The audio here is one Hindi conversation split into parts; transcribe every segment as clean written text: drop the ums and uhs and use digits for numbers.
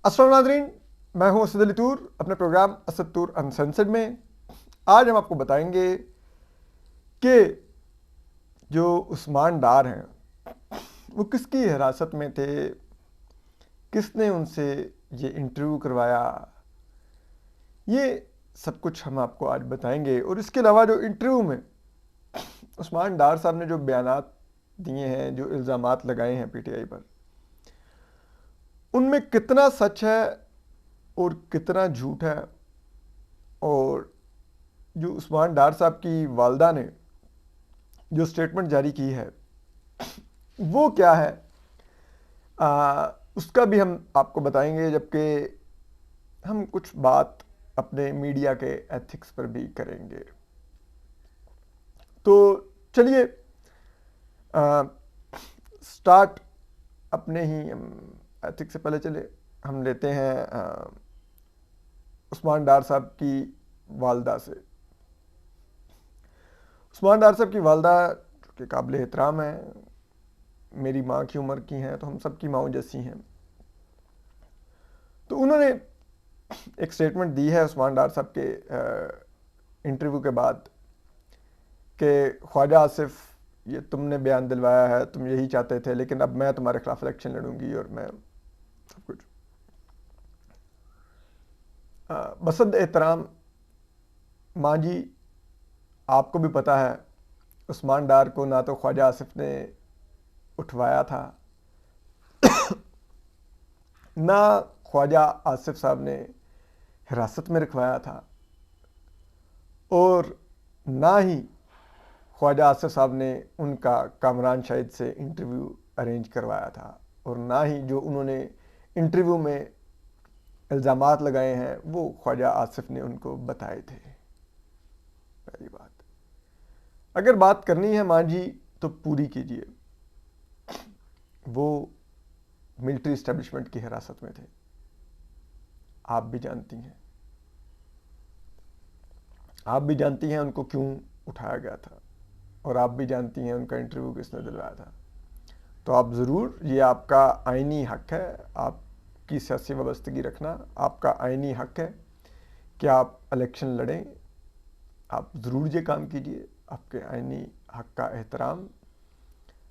अस्सलाम नाज़रीन, मैं हूं असद अली तूर अपने प्रोग्राम असद तूर अनसेंसर्ड में। आज हम आपको बताएंगे कि जो उस्मान डार हैं वो किसकी हिरासत में थे, किसने उनसे ये इंटरव्यू करवाया, ये सब कुछ हम आपको आज बताएंगे। और इसके अलावा जो इंटरव्यू में उस्मान डार साहब ने जो बयानात दिए हैं, जो इल्ज़ामात लगाए हैं पीटीआई पर, उनमें कितना सच है और कितना झूठ है। और जो उस्मान डार साहब की वालदा ने जो स्टेटमेंट जारी की है वो क्या है, उसका भी हम आपको बताएंगे। जबकि हम कुछ बात अपने मीडिया के एथिक्स पर भी करेंगे। तो चलिए स्टार्ट अपने ही एथिक्स से पहले चले हम लेते हैं उस्मान डार साहब की वालदा से। उस्मान डार साहब की वालदा जो कि काबिल एहतराम है, मेरी माँ की उम्र की हैं, तो हम सब की माँओं जैसी हैं। तो उन्होंने एक स्टेटमेंट दी है उस्मान डार साहब के इंटरव्यू के बाद कि ख्वाजा आसिफ, ये तुमने बयान दिलवाया है, तुम यही चाहते थे, लेकिन अब मैं तुम्हारे खिलाफ इलेक्शन लड़ूंगी और मैं सब कुछ। बसद एहतराम माँ जी, आपको भी पता है उस्मान डार को ना तो ख्वाजा आसिफ ने उठवाया था, ना ख्वाजा आसिफ साहब ने हिरासत में रखवाया था, और ना ही ख्वाजा आसिफ साहब ने उनका कामरान शाहिद से इंटरव्यू अरेंज करवाया था, और ना ही जो उन्होंने इंटरव्यू में इल्ज़ामात लगाए हैं वो ख्वाजा आसिफ ने उनको बताए थे। पहली बात, अगर बात करनी है माँ जी तो पूरी कीजिए। वो मिलिट्री इस्टेब्लिशमेंट की हिरासत में थे, आप भी जानती हैं, आप भी जानती हैं उनको क्यों उठाया गया था, और आप भी जानती हैं उनका इंटरव्यू किसने दिलवाया था। तो आप ज़रूर, ये आपका आईनी हक है, आपकी सियासी वाबस्तगी रखना आपका आईनी हक है कि आप इलेक्शन लड़ें। आप ज़रूर ये काम कीजिए, आपके आईनी हक का एहतराम।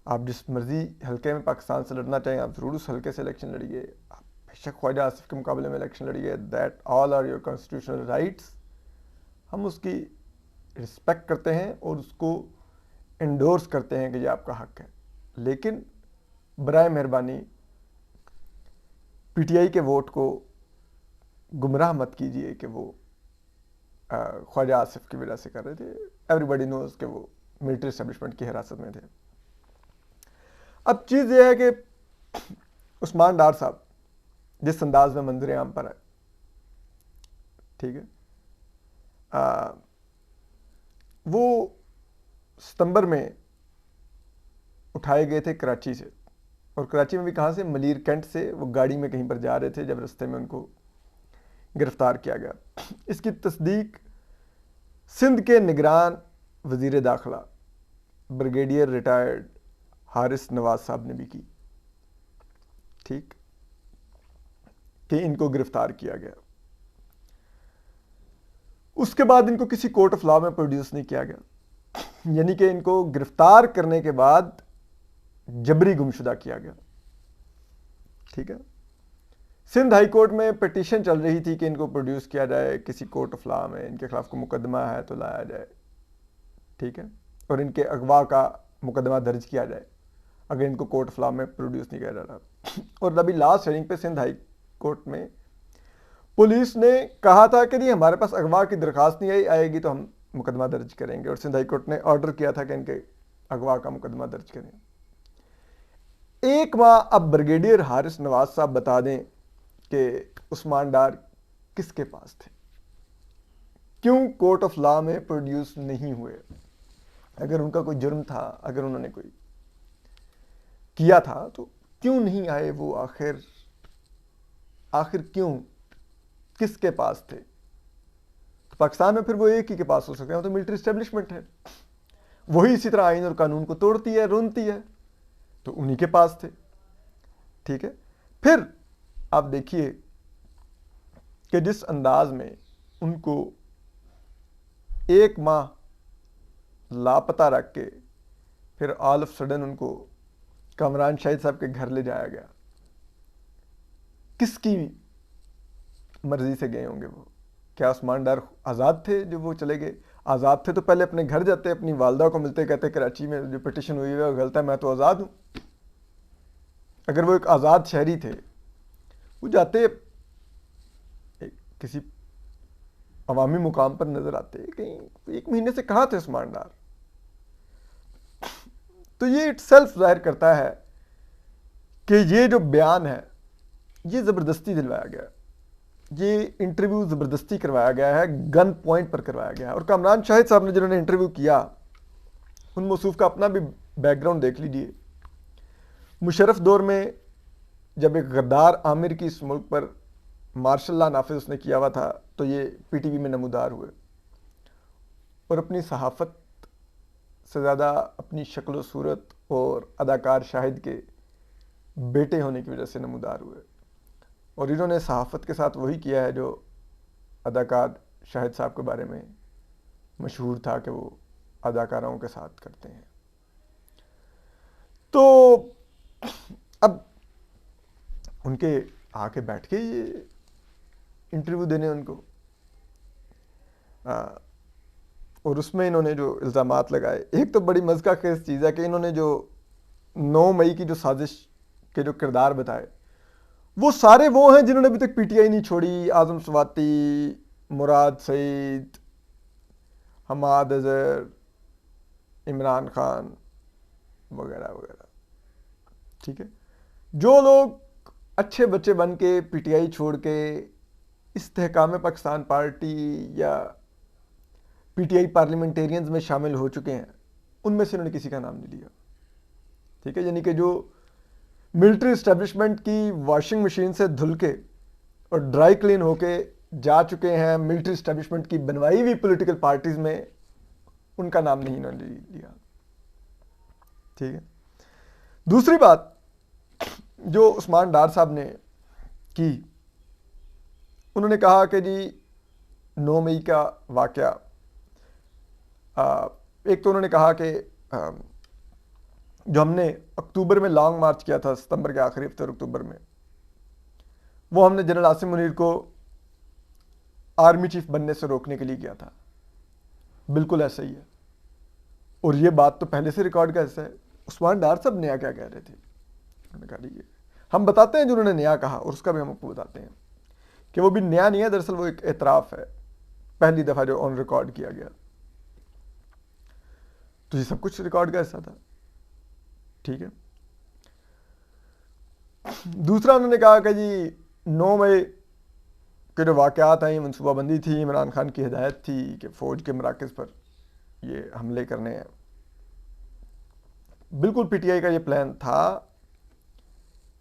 आप जिस मर्ज़ी हल्के में पाकिस्तान से लड़ना चाहें, आप ज़रूर उस हल्के से इलेक्शन लड़िए। आप बेशक ख्वाजा आसिफ के मुकाबले में इलेक्शन लड़िए, that all are your constitutional rights. हम उसकी रिस्पेक्ट करते हैं और उसको इंडोर्स करते हैं कि ये आपका हक है। लेकिन बराए मेहरबानी पीटीआई के वोट को गुमराह मत कीजिए कि वो ख्वाजा आसिफ की वजह से कर रहे थे। एवरीबडी नोज कि वो मिलिट्री इस्टेब्लिशमेंट की हिरासत में थे। अब चीज़ ये है कि उस्मान डार साहब जिस अंदाज में मंजर आम पर है, ठीक है, वो सितंबर में उठाए गए थे कराची से, और कराची में भी कहाँ से, मलीर कैंट से। वो गाड़ी में कहीं पर जा रहे थे जब रास्ते में उनको गिरफ्तार किया गया। इसकी तस्दीक सिंध के निगरान वज़ीर दाखिला ब्रिगेडियर रिटायर्ड हारिस नवाज साहब ने भी की, ठीक, कि इनको गिरफ्तार किया गया। उसके बाद इनको किसी कोर्ट ऑफ लॉ में प्रोड्यूस नहीं किया गया, यानी कि इनको गिरफ्तार करने के बाद जबरी गुमशुदा किया गया, ठीक है। सिंध हाई कोर्ट में पिटीशन चल रही थी कि इनको प्रोड्यूस किया जाए किसी कोर्ट ऑफ लॉ में, इनके खिलाफ कोई मुकदमा है तो लाया जाए, ठीक है, और इनके अगवा का मुकदमा दर्ज किया जाए अगर इनको कोर्ट ऑफ लॉ में प्रोड्यूस नहीं किया जा रहा। और अभी लास्ट हियरिंग पे सिंध हाई कोर्ट में पुलिस ने कहा था कि नहीं, हमारे पास अगवा की दरख्वास्त नहीं आएगी तो हम मुकदमा दर्ज करेंगे, और सिंध हाई कोर्ट ने ऑर्डर किया था कि इनके अगवा का मुकदमा दर्ज करें। एक माह अब ब्रिगेडियर हारिस नवाज साहब बता दें कि उस्मान डार किसके पास थे, क्यों कोर्ट ऑफ लॉ में प्रोड्यूस नहीं हुए। अगर उनका कोई जुर्म था, अगर उन्होंने कोई किया था तो क्यों नहीं आए वो, आखिर क्यों, किसके पास थे। तो पाकिस्तान में फिर वो एक ही के पास हो सकते हैं, तो मिलिट्री इस्टेब्लिशमेंट है, वही इसी तरह आइन और कानून को तोड़ती है, रूंधती है, तो उन्हीं के पास थे, ठीक है। फिर आप देखिए कि जिस अंदाज में उनको 1 माह लापता रख के फिर ऑल ऑफ सडन उनको कामरान शाहिद साहब के घर ले जाया गया, किसकी मर्जी से गए होंगे वो? क्या उस्मान डार आज़ाद थे जो वो चले गए? आज़ाद थे तो पहले अपने घर जाते, अपनी वालदा को मिलते, कहते कराची में जो पिटिशन हुई है वो गलत है, मैं तो आज़ाद हूँ। अगर वो एक आज़ाद शहरी थे, वो जाते किसी अवामी मुकाम पर नजर आते, कहीं 1 महीने से कहाँ थे उस्मान डार? तो ये इटसेल्फ जाहिर करता है कि ये जो बयान है ये ज़बरदस्ती दिलवाया गया, ये इंटरव्यू ज़बरदस्ती करवाया गया है, गन पॉइंट पर करवाया गया है। और कामरान शाहिद साहब ने जिन्होंने इंटरव्यू किया, उन मौसूफ का अपना भी बैकग्राउंड देख लीजिए। मुशर्रफ दौर में जब एक गद्दार आमिर की इस मुल्क पर मार्शल लॉ नाफिज उसने किया हुआ था, तो ये पीटीवी में नमूदार हुए और अपनी सहाफ़त से ज़्यादा अपनी शक्ल सूरत और अदाकार शाहिद के बेटे होने की वजह से नमूदार हुए। और इन्होंने सहाफ़त के साथ वही किया है जो अदाकार शाहिद साहब के बारे में मशहूर था कि वो अदाकाराओं के साथ करते हैं। तो अब उनके आके बैठ के ये इंटरव्यू देने उनको, और उसमें इन्होंने जो इल्ज़ामात लगाए, एक तो बड़ी मज़ा खेज़ चीज़ है कि इन्होंने जो 9 मई की जो साजिश के जो किरदार बताए, वो सारे वो हैं जिन्होंने अभी तक पीटीआई नहीं छोड़ी। आज़म स्वाति, मुराद सईद, हमाद अज़हर, इमरान खान वगैरह वगैरह। ठीक है, जो लोग अच्छे बच्चे बन के पीटीआई छोड़ के इस्तेहकाम पाकिस्तान पार्टी या पीटीआई पार्लियामेंटेरियंस में शामिल हो चुके हैं, उनमें से उन्होंने किसी का नाम नहीं लिया। ठीक है, यानी कि जो मिलिट्री इस्टेब्लिशमेंट की वॉशिंग मशीन से धुल के और ड्राई क्लीन होके जा चुके हैं मिलिट्री इस्टेब्लिशमेंट की बनवाई हुई पॉलिटिकल पार्टीज में, उनका नाम नहीं इन्होंने लिया। ठीक है, दूसरी बात जो उस्मान डार साहब ने की, उन्होंने कहा कि जी 9 मई का वाक़या, एक तो उन्होंने कहा कि जो हमने अक्टूबर में लॉन्ग मार्च किया था, सितंबर के आखिरी हफ्ते और अक्टूबर में, वो हमने जनरल आसिम मुनीर को आर्मी चीफ बनने से रोकने के लिए किया था। बिल्कुल ऐसा ही है, और ये बात तो पहले से रिकॉर्ड का हिस्सा है। उस्मान डार साहब नया क्या कह रहे थे? उन्होंने कहा ये हम बताते हैं जो उन्होंने नया कहा, और उसका भी हम आपको बताते हैं कि वो भी नया नहीं है, दरअसल वो एक एतराफ़ है, पहली दफ़ा जो ऑन रिकॉर्ड किया गया। तो ये सब कुछ रिकॉर्ड का हिस्सा था। ठीक है, दूसरा उन्होंने कहा कि जी 9 मई के जो वाक़यात हैं, ये मनसूबाबंदी थी, इमरान खान की हिदायत थी कि फ़ौज के मराकज़ पर ये हमले करने हैं। बिल्कुल पीटीआई का ये प्लान था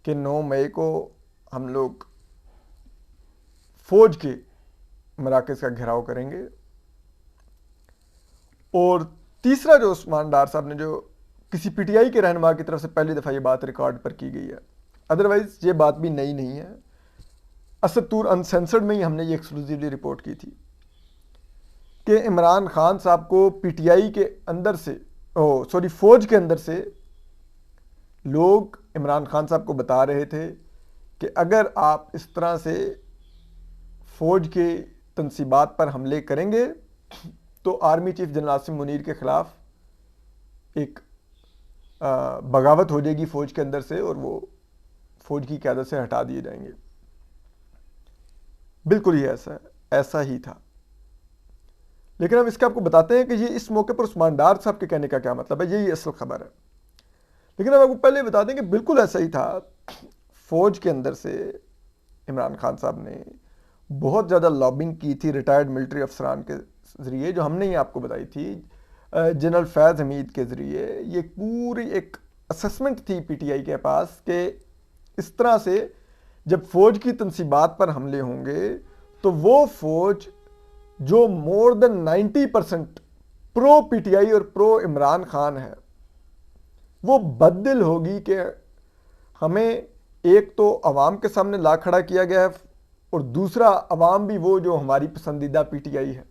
कि 9 मई को हम लोग फ़ौज के मराकज़ का घेराव करेंगे। और तीसरा जो उस्मान डार साहब ने, जो किसी पीटीआई के रहनुमा की तरफ से पहली दफ़ा ये बात रिकॉर्ड पर की गई है, अदरवाइज़ ये बात भी नई नहीं है, असद तूर अनसेंसर्ड में ही हमने ये एक्सक्लूसिवली रिपोर्ट की थी कि इमरान खान साहब को पीटीआई के अंदर से, फ़ौज के अंदर से लोग इमरान खान साहब को बता रहे थे कि अगर आप इस तरह से फ़ौज के तनसीबात पर हमले करेंगे तो army chief general Asim Munir के ख़िलाफ़ एक बगावत हो जाएगी फ़ौज के अंदर से, और वो फ़ौज की क़यादत से हटा दिए जाएंगे। बिल्कुल ही ऐसा ही था। लेकिन हम इसका आपको बताते हैं कि ये इस मौके पर उस्मान डार साहब के कहने का क्या मतलब है, यही असल खबर है। लेकिन हम आपको पहले बता दें कि बिल्कुल ऐसा ही था। फ़ौज के अंदर से इमरान खान साहब ने बहुत ज़्यादा लॉबिंग की थी रिटायर्ड मिलिट्री अफसरान के ज़रिए, जो हमने ही आपको बताई थी, जनरल फैज़ हमीद के ज़रिए। ये पूरी एक असेसमेंट थी पीटीआई के पास कि इस तरह से जब फ़ौज की तनसीबात पर हमले होंगे तो वो फ़ौज जो मोर देन 90% प्रो पीटीआई और प्रो इमरान खान है, वो बददिल होगी कि हमें एक तो अवाम के सामने ला खड़ा किया गया है और दूसरा अवाम भी वो जो हमारी पसंदीदा पीटीआई है,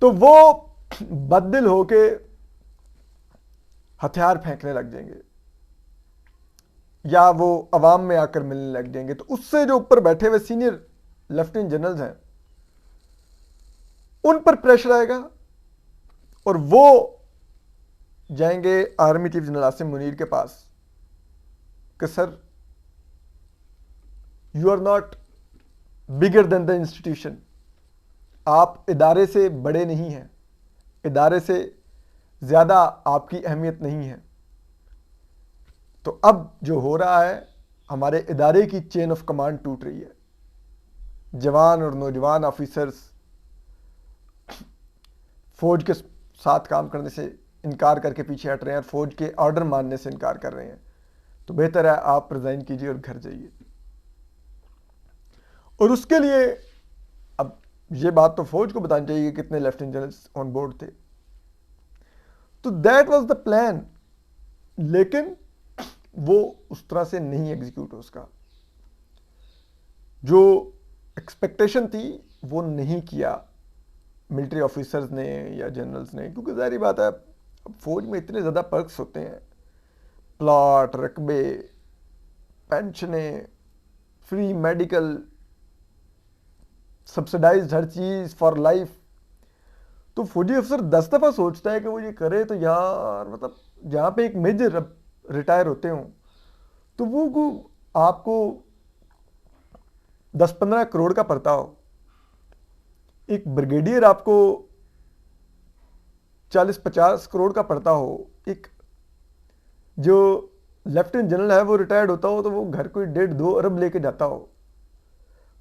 तो वो बददिल होके हथियार फेंकने लग जाएंगे या वो अवाम में आकर मिलने लग जाएंगे। तो उससे जो ऊपर बैठे हुए सीनियर लेफ्टिनेंट जनरल्स हैं उन पर प्रेशर आएगा और वो जाएंगे army chief general Asim Munir के पास कि sir you are not bigger than the institution, आप इदारे से बड़े नहीं हैं, इदारे से ज़्यादा आपकी अहमियत नहीं है। तो अब जो हो रहा है, हमारे इदारे की चेन ऑफ कमांड टूट रही है। जवान और नौजवान ऑफिसर्स फौज के साथ काम करने से इनकार करके पीछे हट रहे हैं और फौज के ऑर्डर मानने से इनकार कर रहे हैं। तो बेहतर है आप रिजाइन कीजिए और घर जाइए। और उसके लिए अब ये बात तो फौज को बतानी चाहिए कि कितने लेफ्टिनेंट जनरल्स ऑन बोर्ड थे। तो दैट वाज द प्लान, लेकिन वो उस तरह से नहीं एग्जीक्यूट हो, उसका जो एक्सपेक्टेशन थी वो नहीं किया मिलिट्री ऑफिसर्स ने या जनरल्स ने, क्योंकि जाहिर बात है फौज में इतने ज़्यादा पर्क्स होते हैं, प्लॉट, रकबे, पेंशनें, फ्री मेडिकल, सब्सिडाइज्ड हर चीज़ फॉर लाइफ। तो फौजी अफसर 10 दफ़ा सोचता है कि वो ये करे तो यार मतलब जहाँ पे एक मेजर रिटायर होते हों तो वो आपको 10-15 करोड़ का पड़ता हो, एक ब्रिगेडियर आपको 40-50 करोड़ का पड़ता हो, एक जो लेफ्टिनेंट जनरल है वो रिटायर्ड होता हो तो वो घर कोई 1.5-2 अरब लेके जाता हो,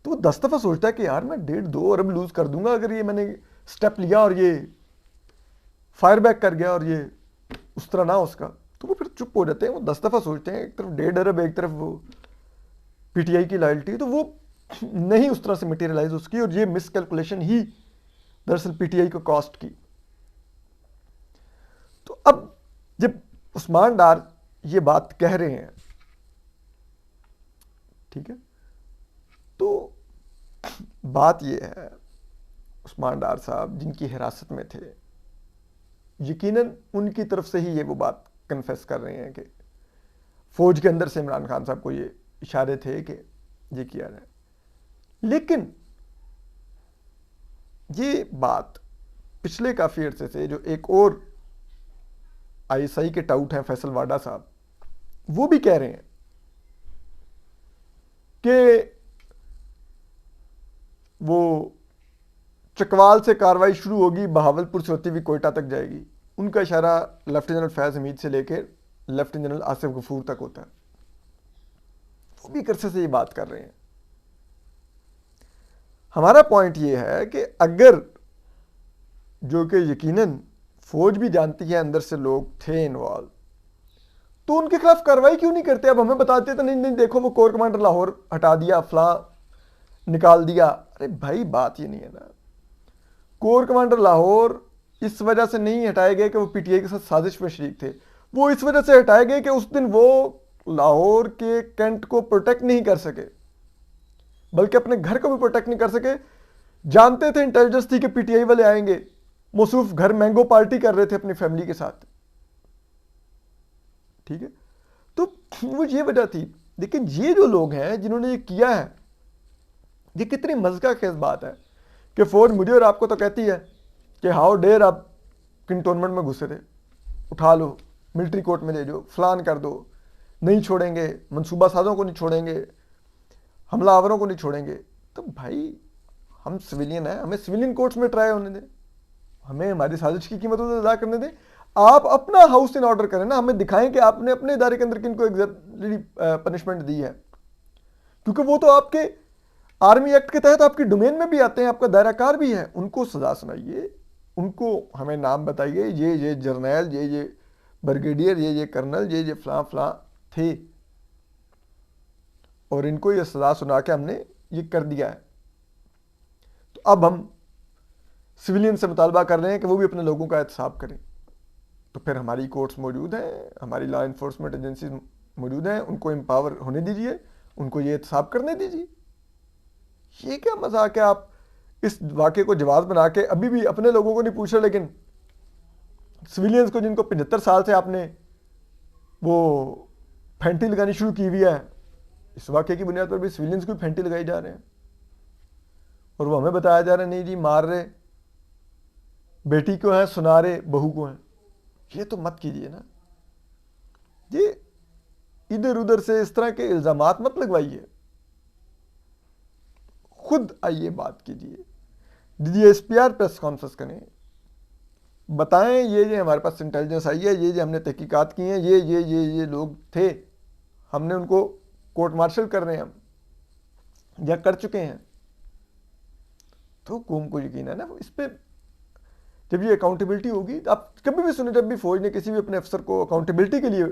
तो वो 10 दफ़ा सोचता है कि यार मैं 1.5-2 अरब लूज कर दूंगा अगर ये मैंने स्टेप लिया और ये फायर बैक कर गया और ये उस तरह ना उसका। तो वो फिर चुप हो जाते हैं। वो 10 दफ़ा सोचते हैं, एक तरफ 1.5 अरब, एक तरफ वो पीटीआई की लॉयल्टी, तो वो नहीं उस तरह से मटेरियलाइज उसकी, और ये मिसकैलकुलेशन ही दरअसल पीटीआई को कॉस्ट की। तो अब जब उस्मान डार ये बात कह रहे हैं, ठीक है, तो बात ये है उस्मान डार साहब जिनकी हिरासत में थे, यकीनन उनकी तरफ से ही ये वो बात कन्फेस कर रहे हैं कि फौज के अंदर से इमरान खान साहब को ये इशारे थे कि ये किया जाए। लेकिन ये बात पिछले काफ़ी अरसे से जो एक और आईएसआई के टाउट हैं फैसल वाडा साहब, वो भी कह रहे हैं कि वो चकवाल से कार्रवाई शुरू होगी, बहावलपुर से होती हुई कोयटा तक जाएगी। उनका इशारा लेफ्टिनेंट जनरल फैज हमीद से लेकर लेफ्टिनेंट जनरल आसिफ गफूर तक होता है। वो भी एक अरसे से ये बात कर रहे हैं। हमारा पॉइंट ये है कि अगर, जो कि यकीनन फौज भी जानती है अंदर से लोग थे इन्वॉल्व, तो उनके खिलाफ कार्रवाई क्यों नहीं करते? अब हमें बताते तो नहीं नहीं देखो वो कोर कमांडर लाहौर हटा दिया, फलां निकाल दिया। अरे भाई बात ये नहीं है ना, कोर कमांडर लाहौर इस वजह से नहीं हटाए गए कि वो पीटीआई के साथ साजिश में शरीक थे, वो इस वजह से हटाए गए कि उस दिन वो लाहौर के कैंट को प्रोटेक्ट नहीं कर सके, बल्कि अपने घर को भी प्रोटेक्ट नहीं कर सके। जानते थे, इंटेलिजेंस थी कि पीटीआई वाले आएंगे, मौसूफ घर मैंगो पार्टी कर रहे थे अपनी फैमिली के साथ, ठीक है। तो वो ये वजह थी। लेकिन ये जो लोग हैं जिन्होंने ये किया है, ये कितनी मज़ा खेज बात है कि फौज मुझे और आपको तो कहती है कि हाउ डेयर आप कंटोनमेंट में घुसे थे, उठा लो, मिलिट्री कोर्ट में ले जाओ, फलान कर दो, नहीं छोड़ेंगे, मनसूबा साजों को नहीं छोड़ेंगे, हमलावरों को नहीं छोड़ेंगे। तो भाई हम सिविलियन हैं, हमें सिविलियन कोर्ट्स में ट्राई होने दें, हमें हमारी साजिश की कीमत अदा करने दें। आप अपना हाउस इन ऑर्डर करें ना, हमें दिखाएं कि आपने अपने इदारे के अंदर किनको एग्जैक्टली पनिशमेंट दी है, क्योंकि वो तो आपके आर्मी एक्ट के तहत आपकी डोमेन में भी आते हैं, आपका दायरा कार भी है। उनको सजा सुनाइए, उनको हमें नाम बताइए, ये जर्नैल, ये ब्रिगेडियर, ये कर्नल, ये फलां फलां थे, और इनको ये सजा सुना के हमने ये कर दिया है। तो अब हम सिविलियन से मुतालबा कर रहे हैं कि वो भी अपने लोगों का एहतसाब करें। तो फिर हमारी कोर्ट्स मौजूद हैं, हमारी लॉ इन्फोर्समेंट एजेंसीज मौजूद हैं, उनको एम्पावर होने दीजिए, उनको ये एहतसाब करने दीजिए। ये क्या मजाक है? आप इस वाक़े को जवाब बना के अभी भी अपने लोगों को नहीं पूछ रहे, लेकिन सिविलियंस को जिनको 75 साल से आपने वो फैंटी लगानी शुरू की हुई है, इस वाक़े की बुनियाद पर भी सिविलियंस को फैंटी लगाई जा रहे हैं और वो हमें बताया जा रहा है नहीं जी मार रहे बेटी को हैं, सुना रहे बहू को हैं। ये तो मत कीजिए ना, ये इधर उधर से इस तरह के इल्जामात मत लगवाइए, खुद आइए बात कीजिए, दीजिए एसपीआर प्रेस कॉन्फ्रेंस करें, बताएं ये हमारे पास इंटेलिजेंस आई है, ये हमने तहकीकात की हैं, ये लोग थे, हमने उनको कोर्ट मार्शल कर रहे हैं हम या कर चुके हैं। तो कौम को यकीन है ना इस पर, जब ये अकाउंटेबिलिटी होगी। आप कभी भी सुने जब भी फौज ने किसी भी अपने अफसर को अकाउंटेबिलिटी के लिए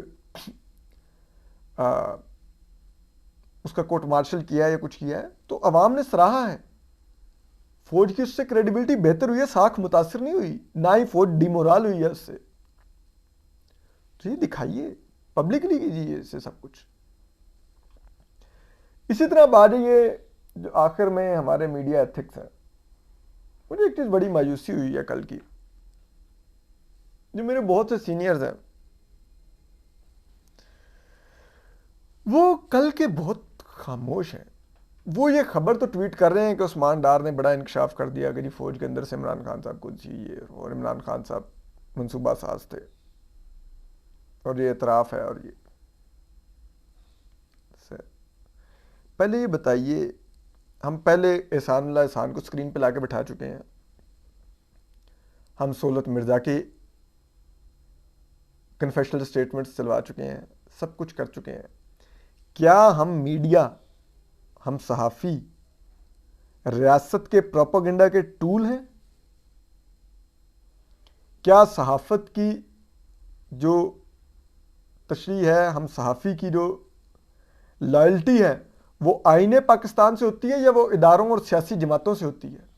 उसका कोर्ट मार्शल किया है या कुछ किया है, तो अवाम ने सराहा है, फौज की उससे क्रेडिबिलिटी बेहतर हुई है, साख मुतासिर नहीं हुई, ना ही फौज डिमोरल हुई है उससे। तो ये दिखाइए, पब्लिकली कीजिए इससे सब कुछ। इसी तरह बात ये जो आखिर में हमारे मीडिया एथिक्स है, मुझे एक चीज बड़ी मायूसी हुई है कल की, जो मेरे बहुत से सीनियर्स हैं वो कल के बहुत खामोश हैं। वो ये खबर तो ट्वीट कर रहे हैं कि उस्मान डार ने बड़ा इंकशाफ कर दिया कि जी फौज के अंदर से इमरान खान साहब कुछ ये, और इमरान खान साहब मंसूबा साज थे और ये इतराफ़ है। और ये पहले ये बताइए, हम पहले एहसान को स्क्रीन पे लाके बिठा चुके हैं, हम सोलत मिर्ज़ा के कन्फेशनल स्टेटमेंट्स चलवा चुके हैं, सब कुछ कर चुके हैं। क्या हम मीडिया, हम सहाफ़ी रियासत के प्रोपेगेंडा के टूल हैं? क्या सहाफ़त की जो तशरीह है, हम सहाफ़ी की जो लॉयल्टी है, वो आईने पाकिस्तान से होती है या वो इदारों और सियासी जमातों से होती है?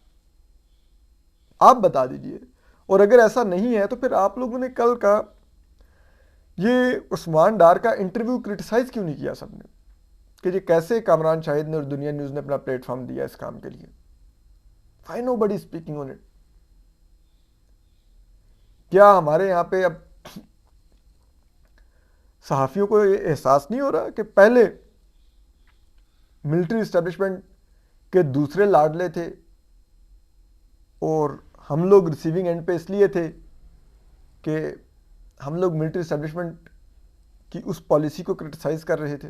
आप बता दीजिए। और अगर ऐसा नहीं है तो फिर आप लोगों ने कल का ये उस्मान डार का इंटरव्यू क्रिटिसाइज क्यों नहीं किया सबने, कि ये कैसे कामरान शाहिद ने और दुनिया न्यूज़ ने अपना प्लेटफॉर्म दिया इस काम के लिए? Why nobody speaking on it? क्या हमारे यहाँ पे अब सहाफ़ियों को ये एहसास नहीं हो रहा कि पहले मिलिट्री इस्टेब्लिशमेंट के दूसरे लाडले थे और हम लोग रिसीविंग एंड पे इसलिए थे कि हम लोग मिलिट्री इस्टेब्लिशमेंट की उस पॉलिसी को क्रिटिसाइज़ कर रहे थे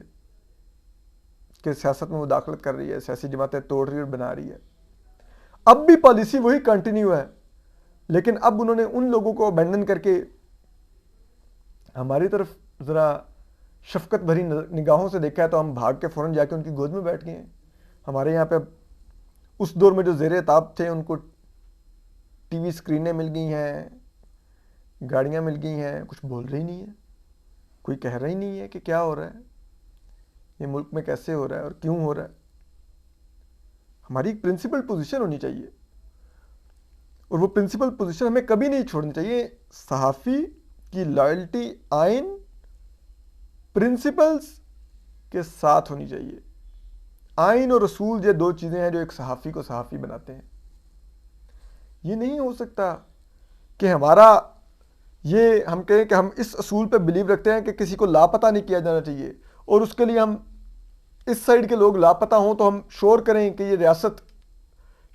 कि सियासत में मुदाखलत कर रही है, सियासी जमातें तोड़ रही और बना रही है। अब भी पॉलिसी वही कंटिन्यू है, लेकिन अब उन्होंने उन लोगों को अबैंडन करके हमारी तरफ ज़रा शफकत भरी निगाहों से देखा है, तो हम भाग के फ़ौरन जाके उनकी गोद में बैठ गए हैं। हमारे यहाँ पे उस दौर में जो ज़ेरे ताब थे उनको टीवी स्क्रीनें मिल गई हैं, गाड़ियाँ मिल गई हैं, कुछ बोल रही नहीं है, कोई कह रहा ही नहीं है कि क्या हो रहा है, ये मुल्क में कैसे हो रहा है और क्यों हो रहा है। हमारी एक प्रिंसिपल पोजीशन होनी चाहिए और वो प्रिंसिपल पोजीशन हमें कभी नहीं छोड़नी चाहिए। सहाफ़ी की लॉयल्टी आइन प्रिंसिपल्स के साथ होनी चाहिए। आइन और रसूल ये दो चीज़ें हैं जो एक सहाफ़ी को सहाफ़ी बनाते हैं। ये नहीं हो सकता कि हमारा ये हम कहें कि हम इस असूल पे बिलीव रखते हैं कि किसी को लापता नहीं किया जाना चाहिए और उसके लिए हम इस साइड के लोग लापता हों तो हम शोर करें कि ये रियासत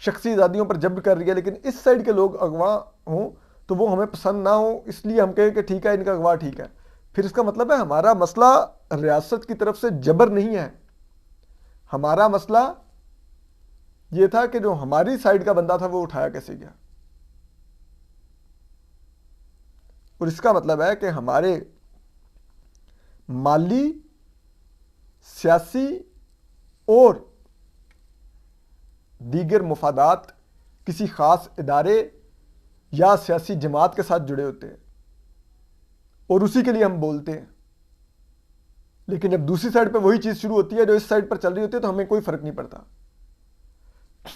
शख्सी आज़ादियों पर जब्र कर रही है, लेकिन इस साइड के लोग अगवा हों तो वो हमें पसंद ना हो, इसलिए हम कहें कि ठीक है इनका अगवा ठीक है। फिर इसका मतलब है हमारा मसला रियासत की तरफ से जबर नहीं है, हमारा मसला ये था कि जो हमारी साइड का बंदा था वो उठाया कैसे गया। और इसका मतलब है कि हमारे माली, सियासी और दीगर मुफादात किसी खास इदारे या सियासी जमात के साथ जुड़े होते हैं और उसी के लिए हम बोलते हैं। लेकिन जब दूसरी साइड पे वही चीज़ शुरू होती है जो इस साइड पर चल रही होती है तो हमें कोई फ़र्क नहीं पड़ता।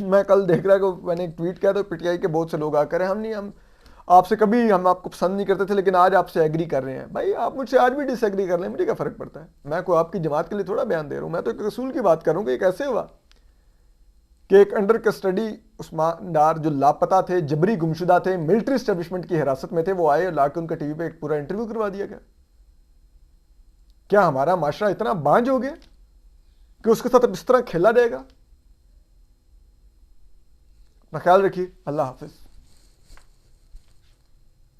मैं कल देख रहा कि मैंने एक ट्वीट किया तो पीटीआई के बहुत से लोग आकर हम आपसे कभी हम आपको पसंद नहीं करते थे लेकिन आज आपसे एग्री कर रहे हैं। भाई आप मुझसे आज भी डिसएग्री कर रहे हैं, मुझे क्या फ़र्क पड़ता है? मैं कोई आपकी जमात के लिए थोड़ा बयान दे रहा हूँ, मैं तो एक रसूल की बात कर रहा हूँ कि ये कैसे हुआ कि एक अंडर कस्टडी उस्मान डार जो लापता थे, जबरी गुमशुदा थे, मिलिट्री एस्टेब्लिशमेंट की हिरासत में थे, वो आए और लाके उनका टीवी पे एक पूरा इंटरव्यू करवा दिया गया। क्या हमारा माशरा इतना बांझ हो गया कि उसके साथ अब इस तरह खेला जाएगा? अपना ख्याल रखिए। अल्लाह हाफिज।